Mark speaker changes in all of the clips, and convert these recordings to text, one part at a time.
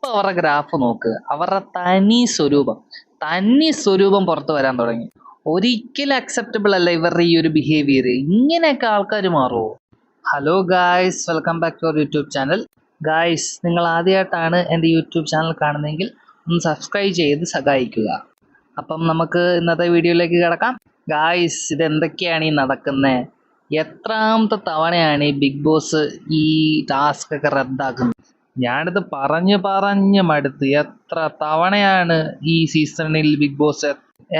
Speaker 1: ഇപ്പൊ അവരുടെ ഗ്രാഫ് നോക്ക്, അവരുടെ തനി സ്വരൂപം പുറത്തു വരാൻ തുടങ്ങി. ഒരിക്കലും അക്സെപ്റ്റബിൾ അല്ല ഇവരുടെ ഈ ഒരു ബിഹേവിയർ. ഇങ്ങനെയൊക്കെ ആൾക്കാർ മാറുമോ? Hello guys, welcome back to our YouTube channel. Guys, നിങ്ങൾ ആദ്യമായിട്ടാണ് എൻ്റെ യൂട്യൂബ് ചാനൽ കാണുന്നതെങ്കിൽ ഒന്ന് സബ്സ്ക്രൈബ് ചെയ്ത് സഹായിക്കുക. അപ്പം നമുക്ക് ഇന്നത്തെ വീഡിയോയിലേക്ക് കിടക്കാം. ഗായ്സ്, ഇതെന്തൊക്കെയാണ് ഈ നടക്കുന്നത്? എത്രാമത്തെ തവണയാണ് ഈ ബിഗ് ബോസ് ഈ ടാസ്ക് ഒക്കെ റദ്ദാക്കുന്നത്? ഞാനിത് പറഞ്ഞ് മടുത്ത്. എത്ര തവണയാണ് ഈ സീസണിൽ ബിഗ് ബോസ്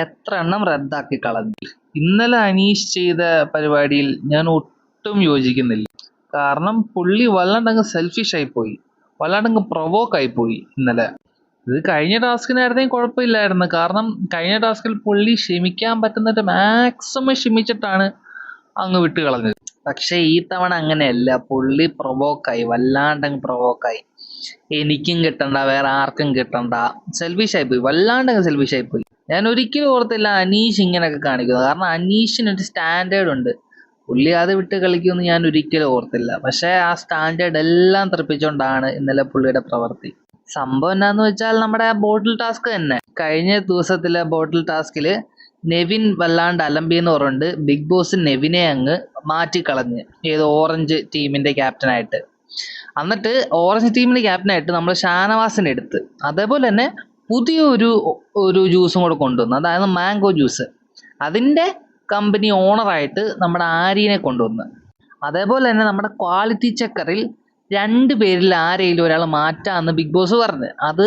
Speaker 1: എത്ര എണ്ണം റദ്ദാക്കി കളഞ്ഞു. ഇന്നലെ അനീഷ് ചെയ്ത പരിപാടിയിൽ ഞാൻ ഒട്ടും യോജിക്കുന്നില്ല. കാരണം പുള്ളി വല്ലാണ്ടങ്ങ് സെൽഫിഷ് ആയിപ്പോയി, വല്ലാണ്ടങ്ങ് പ്രൊവോക്ക് ആയിപ്പോയി ഇന്നലെ. ഇത് കഴിഞ്ഞ ടാസ്കിനായിരുന്നെങ്കിൽ കുഴപ്പമില്ലായിരുന്നു. കാരണം കഴിഞ്ഞ ടാസ്കിൽ പുള്ളി ക്ഷമിക്കാൻ പറ്റുന്നിട്ട് മാക്സിമം ക്ഷമിച്ചിട്ടാണ് അങ്ങ് വിട്ട് കളഞ്ഞത്. പക്ഷെ ഈ തവണ അങ്ങനെയല്ല, പുള്ളി പ്രൊവോക്കായി, വല്ലാണ്ടങ്ങ് പ്രൊവോക്കായി. എനിക്കും കിട്ടണ്ട, വേറെ ആർക്കും കിട്ടണ്ട, സെൽഫിഷ് ആയിപ്പോയി, വല്ലാണ്ടങ്ങ് സെൽഫിഷ് ആയിപ്പോയി. ഞാൻ ഒരിക്കലും ഓർത്തില്ല അനീഷ് ഇങ്ങനെയൊക്കെ കാണിക്കുന്നത്. കാരണം അനീഷിനൊരു സ്റ്റാൻഡേർഡ് ഉണ്ട്, പുള്ളി അത് വിട്ട് കളിക്കുമെന്ന് ഞാൻ ഒരിക്കലും ഓർത്തില്ല. പക്ഷെ ആ സ്റ്റാൻഡേർഡ് എല്ലാം തെറിപ്പിച്ചുകൊണ്ടാണ് ഇന്നലെ പുള്ളിയുടെ പ്രവൃത്തി. സംഭവം എന്താന്ന് വെച്ചാൽ നമ്മുടെ ബോട്ടിൽ ടാസ്ക് തന്നെ. കഴിഞ്ഞ ദിവസത്തിലെ ബോട്ടിൽ ടാസ്കില് നെവിൻ വല്ലാണ്ട് അലമ്പിയെന്ന് പറഞ്ഞിട്ട് ബിഗ് ബോസ് നെവിനെ അങ്ങ് മാറ്റിക്കളഞ്ഞ് ഏത് ഓറഞ്ച് ടീമിന്റെ ക്യാപ്റ്റനായിട്ട്. എന്നിട്ട് ഓറഞ്ച് ടീമിന്റെ ക്യാപ്റ്റനായിട്ട് നമ്മൾ ഷാനവാസിനെ എടുത്ത്, അതേപോലെ തന്നെ പുതിയൊരു ജ്യൂസും കൂടെ കൊണ്ടുവന്നു, അതായത് മാംഗോ ജ്യൂസ്. അതിൻ്റെ കമ്പനി ഓണറായിട്ട് നമ്മുടെ ആര്യനെ കൊണ്ടുവന്ന്. അതേപോലെ തന്നെ നമ്മുടെ ക്വാളിറ്റി ചെക്കറിൽ 2 പേരിൽ ആരെങ്കിലും ഒരാൾ മാറ്റാമെന്ന് ബിഗ് ബോസ് പറഞ്ഞ്. അത്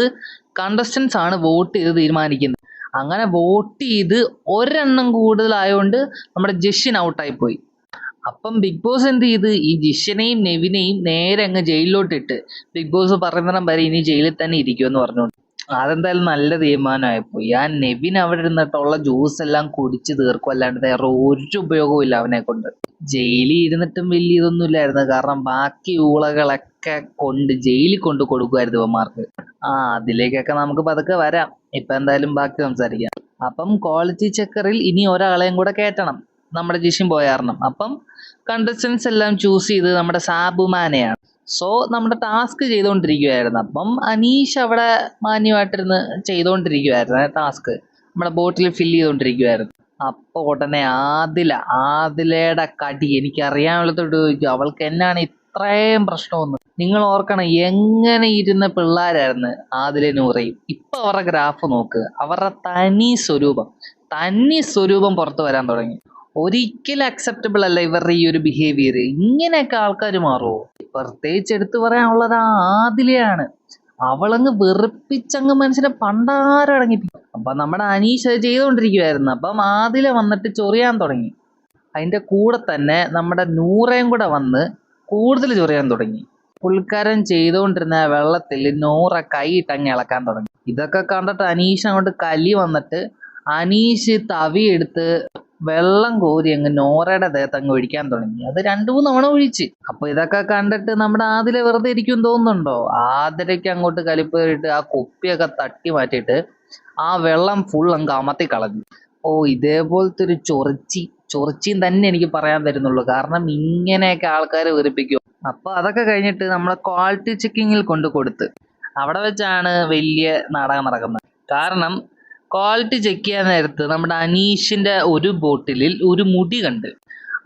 Speaker 1: കണ്ടസ്റ്റൻസ് ആണ് വോട്ട് ചെയ്ത് തീരുമാനിക്കുന്നത്. അങ്ങനെ വോട്ട് ചെയ്ത് ഒരെണ്ണം കൂടുതലായതുകൊണ്ട് നമ്മുടെ ജഷ്യൻ ഔട്ടായിപ്പോയി. അപ്പം ബിഗ് ബോസ് എന്ത് ചെയ്ത്, ഈ ജിഷ്യനെയും നെവിനെയും നേരെ അങ്ങ് ജയിലിലോട്ടിട്ട് ബിഗ് ബോസ് പറയുന്നിടം വരെ ഇനി ജയിലിൽ തന്നെ ഇരിക്കുമെന്ന് പറഞ്ഞുകൊണ്ട്. അതെന്തായാലും നല്ല തീരുമാനമായിപ്പോയി. ആ നെവിൻ അവിടെ ഇരുന്നിട്ടുള്ള ജ്യൂസ് എല്ലാം കുടിച്ച് തീർക്കും, അല്ലാണ്ട് വേറെ ഒരു ഉപയോഗവും ഇല്ല അവനെ കൊണ്ട്. ജയിലിൽ ഇരുന്നിട്ടും വലിയ ഇതൊന്നും ഇല്ലായിരുന്നു. കാരണം ബാക്കി ഊളകളൊക്കെ കൊണ്ട് ജയിലിൽ കൊണ്ട് കൊടുക്കുമായിരുന്നു ഇവന്മാർക്ക്. അതിലേക്കൊക്കെ നമുക്ക് പതുക്കെ വരാം. ഇപ്പൊ എന്തായാലും ബാക്കി സംസാരിക്കാം. അപ്പം ക്വാളിറ്റി ചെക്കറിൽ ഇനി ഒരാളെയും കൂടെ കയറ്റണം, നമ്മുടെ ജിഷിൻ പോയാരണം. അപ്പം കണ്ടസ്റ്റൻസ് എല്ലാം ചൂസ് ചെയ്ത് നമ്മുടെ സാബുമാനെയാണ്. സോ നമ്മുടെ ടാസ്ക് ചെയ്തുകൊണ്ടിരിക്കുവായിരുന്നു. അപ്പം അനീഷ് അവിടെ മാന്യമായിട്ടിരുന്ന് ചെയ്തുകൊണ്ടിരിക്കുവായിരുന്നു ടാസ്ക്, നമ്മുടെ ബോട്ടിൽ ഫില്ല് ചെയ്തുകൊണ്ടിരിക്കുവായിരുന്നു. അപ്പോൾ ഉടനെ ആദിലയുടെ കടി എനിക്കറിയാനുള്ളതോട് ചോദിക്കും, അവൾക്ക് എന്നാണ് ഇത്രയും പ്രശ്നമൊന്നും. നിങ്ങൾ ഓർക്കണം, എങ്ങനെ ഇരുന്ന പിള്ളേരായിരുന്നു ആദിലെ നൂറയും. ഇപ്പൊ അവരുടെ ഗ്രാഫ് നോക്ക്, അവരുടെ തനി സ്വരൂപം പുറത്തു വരാൻ തുടങ്ങി. ഒരിക്കലും അക്സെപ്റ്റബിൾ അല്ല ഇവരുടെ ഈ ഒരു ബിഹേവിയർ. ഇങ്ങനെയൊക്കെ ആൾക്കാർ മാറുമോ? പ്രത്യേകിച്ച് എടുത്തു പറയാനുള്ളത് ആ ആദിലയാണ്. അവളങ്ങ് വെറുപ്പിച്ചങ്ങ് മനുഷ്യനെ പണ്ടാരടങ്ങിപ്പിക്കും. അപ്പൊ നമ്മുടെ അനീഷ് അത് ചെയ്തുകൊണ്ടിരിക്കുവായിരുന്നു. അപ്പം ആദില വന്നിട്ട് ചൊറിയാൻ തുടങ്ങി. അതിന്റെ കൂടെ തന്നെ നമ്മുടെ നൂറയും കൂടെ വന്ന് കൂടുതൽ ചൊറിയാൻ തുടങ്ങി. പുള്ളിക്കാരൻ ചെയ്തുകൊണ്ടിരുന്ന വെള്ളത്തിൽ നൂറ കൈയിട്ടങ്ങ് ഇളക്കാൻ തുടങ്ങി. ഇതൊക്കെ കണ്ടിട്ട് അനീഷ് അങ്ങോട്ട് കലി വന്നിട്ട് അനീഷ് തവിയെടുത്ത് വെള്ളം കോരി അങ്ങ് നോറയുടെ ദേഹത്ത് അങ്ങ് ഒഴിക്കാൻ തുടങ്ങി. അത് 2-3 തവണ ഒഴിച്ച്. അപ്പൊ ഇതൊക്കെ കണ്ടിട്ട് നമ്മുടെ ആദില വെറുതെ ഇരിക്കും തോന്നുന്നുണ്ടോ? ആതിരയ്ക്ക് അങ്ങോട്ട് കലിപ്പേറിയിട്ട് ആ കുപ്പിയൊക്കെ തട്ടി മാറ്റിയിട്ട് ആ വെള്ളം ഫുൾ അങ്ങ് അമർത്തി കളഞ്ഞു. ഇതേപോലത്തെ ഒരു ചൊറിച്ചിയും തന്നെ എനിക്ക് പറയാൻ തരുന്നുള്ളൂ. കാരണം ഇങ്ങനെയൊക്കെ ആൾക്കാരെ വെറുപ്പിക്കും. അപ്പൊ അതൊക്കെ കഴിഞ്ഞിട്ട് നമ്മളെ ക്വാളിറ്റി ചെക്കിങ്ങിൽ കൊടുത്ത് അവിടെ വെച്ചാണ് വലിയ നാടകം നടക്കുന്നത്. കാരണം ക്വാളിറ്റി ചെക്ക് ചെയ്യാൻ നേരത്ത് നമ്മുടെ അനീഷിന്റെ ഒരു ബോട്ടിലിൽ ഒരു മുടി കണ്ട്.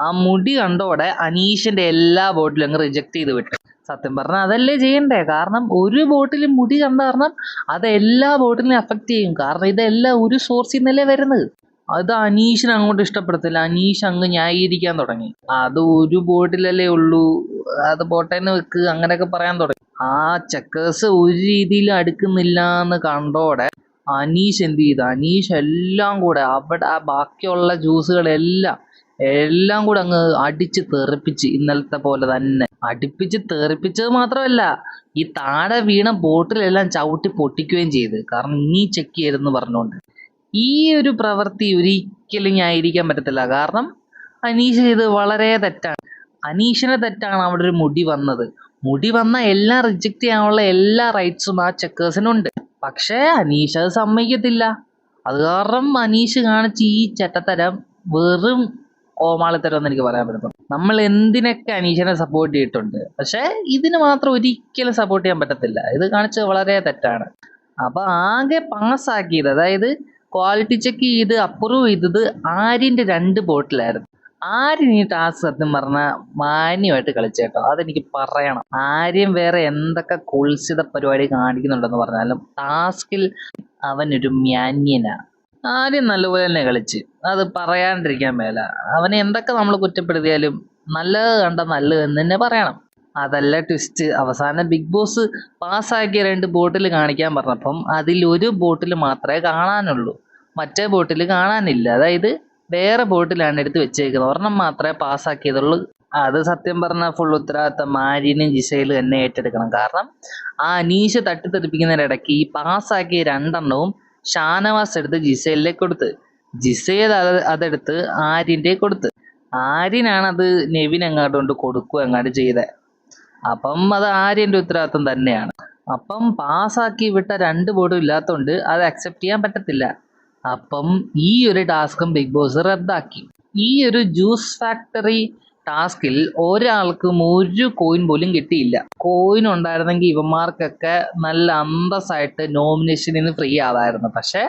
Speaker 1: ആ മുടി കണ്ടോടെ അനീഷിന്റെ എല്ലാ ബോട്ടിലും അങ്ങ് റിജക്ട് ചെയ്ത് വിട്ടു. സത്യം പറഞ്ഞാൽ അതല്ലേ ചെയ്യണ്ടേ? കാരണം ഒരു ബോട്ടിൽ മുടി കണ്ട കാരണം അത് എല്ലാ ബോട്ടിലിനും എഫക്ട് ചെയ്യും. കാരണം ഇതെല്ലാം ഒരു സോഴ്സിൽ നിന്നല്ലേ വരുന്നത്. അത് അനീഷിന് അങ്ങോട്ട് ഇഷ്ടപ്പെടത്തില്ല. അനീഷ് അങ്ങ് ന്യായീകരിക്കാൻ തുടങ്ങി. അത് ഒരു ബോട്ടിലല്ലേ ഉള്ളൂ, അത് ബോട്ടേന്ന് വെക്ക്, അങ്ങനെയൊക്കെ പറയാൻ തുടങ്ങി. ആ ചെക്കേഴ്സ് ഒരു രീതിയിലും അടുക്കുന്നില്ല എന്ന് കണ്ടോടെ അനീഷ് എന്ത് ചെയ്തു? അനീഷ് എല്ലാം കൂടെ അവിടെ ആ ബാക്കിയുള്ള ജ്യൂസുകളെല്ലാം കൂടെ അങ്ങ് അടിച്ച് തെറിപ്പിച്ച്, ഇന്നലത്തെ പോലെ തന്നെ അടുപ്പിച്ച് തെറിപ്പിച്ചത് മാത്രമല്ല, ഈ താഴെ വീണ ബോട്ടിലെല്ലാം ചവിട്ടി പൊട്ടിക്കുകയും ചെയ്ത്. കാരണം ഇനി ചെക്ക് ചെയ്തെന്ന് പറഞ്ഞുകൊണ്ട്. ഈ ഒരു പ്രവൃത്തി ഒരിക്കലും ന്യായീകരിക്കാൻ പറ്റത്തില്ല. കാരണം അനീഷ് ചെയ്ത് വളരെ തെറ്റാണ്. അനീഷിന്റെ തെറ്റാണ് അവിടെ ഒരു മുടി വന്നത്. മുടി വന്ന എല്ലാം റിജക്റ്റ് ചെയ്യാനുള്ള എല്ലാ റൈറ്റ്സും ആ ചെക്കേഴ്സിനുണ്ട്. പക്ഷേ അനീഷ് അത് സമ്മതിക്കത്തില്ല. അത് കാരണം അനീഷ് കാണിച്ച ഈ ചെറ്റത്തരം വെറും കോമാളിത്തരം എന്ന് എനിക്ക് പറയാൻ പറ്റും. നമ്മൾ എന്തിനൊക്കെ അനീഷിനെ സപ്പോർട്ട് ചെയ്തിട്ടുണ്ട്, പക്ഷെ ഇതിന് മാത്രം ഒരിക്കലും സപ്പോർട്ട് ചെയ്യാൻ പറ്റത്തില്ല. ഇത് കാണിച്ചത് വളരെ തെറ്റാണ്. അപ്പൊ ആകെ പാസ്സാക്കിയത്, അതായത് ക്വാളിറ്റി ചെക്ക് ചെയ്ത് അപ്രൂവ് ചെയ്തത് ആര്യന്റെ 2 ബോട്ടിലായിരുന്നു. ആര്യൻ ഈ ടാസ്ക് സത്യം പറഞ്ഞാൽ മാന്യമായിട്ട് കളിച്ചേട്ടോ, അതെനിക്ക് പറയണം. ആര്യൻ വേറെ എന്തൊക്കെ കുൽസിത പരിപാടി കാണിക്കുന്നുണ്ടെന്ന് പറഞ്ഞാലും ടാസ്കിൽ അവനൊരു മാന്യനാണ്. ആര്യൻ നല്ലപോലെ തന്നെ കളിച്ച്, അത് പറയാണ്ടിരിക്കാൻ മേല. അവനെ എന്തൊക്കെ നമ്മൾ കുറ്റപ്പെടുത്തിയാലും നല്ലത് കണ്ട നല്ലത് എന്ന് തന്നെ പറയണം. അതല്ല ട്വിസ്റ്റ്, അവസാനം ബിഗ് ബോസ് പാസ്സാക്കിയ 2 ബോട്ടിൽ കാണിക്കാൻ പറഞ്ഞപ്പം അതിൽ ഒരു ബോട്ടിൽ മാത്രമേ കാണാനുള്ളൂ, മറ്റേ ബോട്ടിൽ കാണാനില്ല. അതായത് വേറെ ബോട്ടിലാണ് എടുത്ത് വെച്ചേക്കുന്നത്, ഒരെണ്ണം മാത്രമേ പാസ്സാക്കിയതുള്ളൂ. അത് സത്യം പറഞ്ഞാൽ ഫുൾ ഉത്തരവാദിത്തം ആര്യനും ജിസയിലും തന്നെ ഏറ്റെടുക്കണം. കാരണം ആ അനീഷ് തട്ടിത്തെറിപ്പിക്കുന്നതിനിടയ്ക്ക് ഈ പാസ്സാക്കിയ 2 എണ്ണവും ഷാനവാസ് എടുത്ത് ജിസയിലേക്ക് കൊടുത്ത്, ജിസയിൽ അതെടുത്ത് ആര്യൻ്റെ കൊടുത്ത്, ആര്യനാണ് അത് നെവിൻ എങ്ങാണ്ട് കൊണ്ട് കൊടുക്കുക എങ്ങാണ്ട് ചെയ്തത്. അപ്പം അത് ആര്യൻ്റെ ഉത്തരവാദിത്വം തന്നെയാണ്. അപ്പം പാസ്സാക്കി വിട്ട 2 ബോർഡും ഇല്ലാത്തതുകൊണ്ട് അത് അക്സെപ്റ്റ് ചെയ്യാൻ പറ്റത്തില്ല. അപ്പം ഈ ഒരു ടാസ്കും ബിഗ് ബോസ് റദ്ദാക്കി. ഈ ഒരു ജ്യൂസ് ഫാക്ടറി ടാസ്കിൽ ഒരാൾക്കും ഒരു കോയിൻ പോലും കിട്ടിയില്ല. കോയിൻ ഉണ്ടായിരുന്നെങ്കിൽ ഇവന്മാർക്കൊക്കെ നല്ല അന്തസ്സായിട്ട് നോമിനേഷനിൽ നിന്ന് ഫ്രീ ആവായിരുന്നു. പക്ഷെ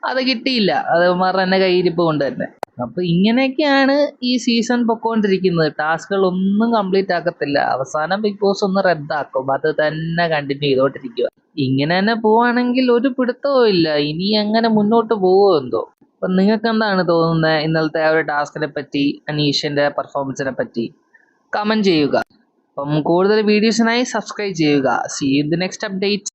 Speaker 1: അത് കിട്ടിയില്ല, അത് ഇവന്മാരുടെ തന്നെ കയ്യിരിപ്പ് കൊണ്ട് തന്നെ. അപ്പൊ ഇങ്ങനെയൊക്കെയാണ് ഈ സീസൺ പൊക്കോണ്ടിരിക്കുന്നത്. ടാസ്കുകൾ ഒന്നും കംപ്ലീറ്റ് ആക്കത്തില്ല, അവസാനം ബിഗ് ബോസ് ഒന്ന് റദ്ദാക്കും, അത് തന്നെ കണ്ടിന്യൂ ചെയ്തോണ്ടിരിക്കുക. ഇങ്ങനെ തന്നെ പോവാണെങ്കിൽ ഒരു പിടുത്തവും ഇല്ല, ഇനി എങ്ങനെ മുന്നോട്ട് പോവോ എന്തോ. അപ്പൊ നിങ്ങൾക്ക് എന്താണ് തോന്നുന്നത് ഇന്നലത്തെ ആ ഒരു ടാസ്കിനെ പറ്റി, അനീഷിന്റെ പെർഫോമൻസിനെ പറ്റി? കമന്റ് ചെയ്യുക. അപ്പം കൂടുതൽ വീഡിയോസിനായി സബ്സ്ക്രൈബ് ചെയ്യുക. See you in the next update.